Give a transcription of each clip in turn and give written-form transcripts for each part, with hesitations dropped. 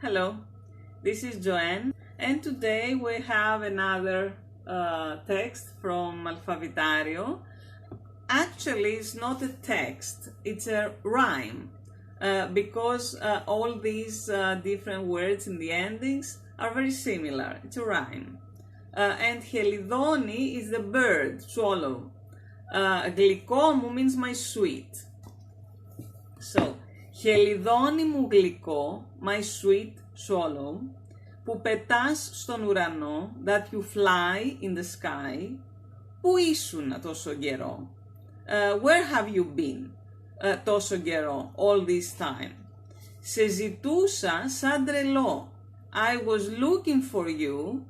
Hello, this is Joanne, and today we have another text from Alfavitario. Actually, it's not a text, it's a rhyme, because all these different words in the endings are very similar. It's a rhyme. And Χελιδόνι is the bird, swallow. Γλυκό μου means my sweet. So, Χελιδόνι μου γλυκό, my sweet swallow, που πετάς στον ουρανό, that you fly in the sky, πού ήσουν τόσο καιρό? Where have you been τόσο καιρό, all this time? Σε ζητούσα σαν τρελό, I was looking for you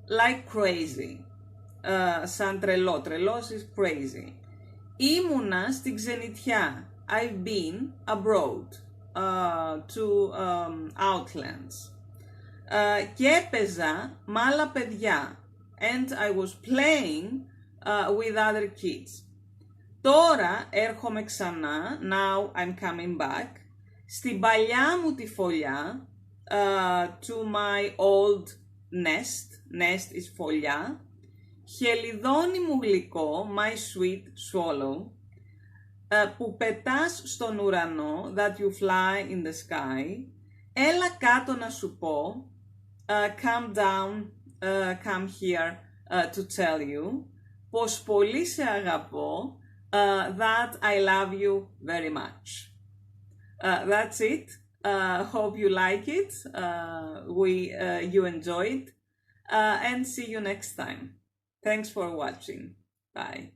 like crazy. Σαν τρελό, τρελός is crazy. Ήμουνα στην ξενιτιά, I've been abroad, to outlands. Και έπαιζα μ' άλλα παιδιά, and I was playing with other kids. Τώρα έρχομαι ξανά, now I'm coming back, στην παλιά μου τη φωλιά, to my old nest is φωλιά, χελιδόνι μου γλυκό, my sweet swallow, που πετάς στον ουρανό, that you fly in the sky, έλα κάτω να σου πω, come down, come here to tell you, πως πολύ σε αγαπώ, that I love you very much. That's it. Hope you like it. You enjoyed, and see you next time. Thanks for watching. Bye.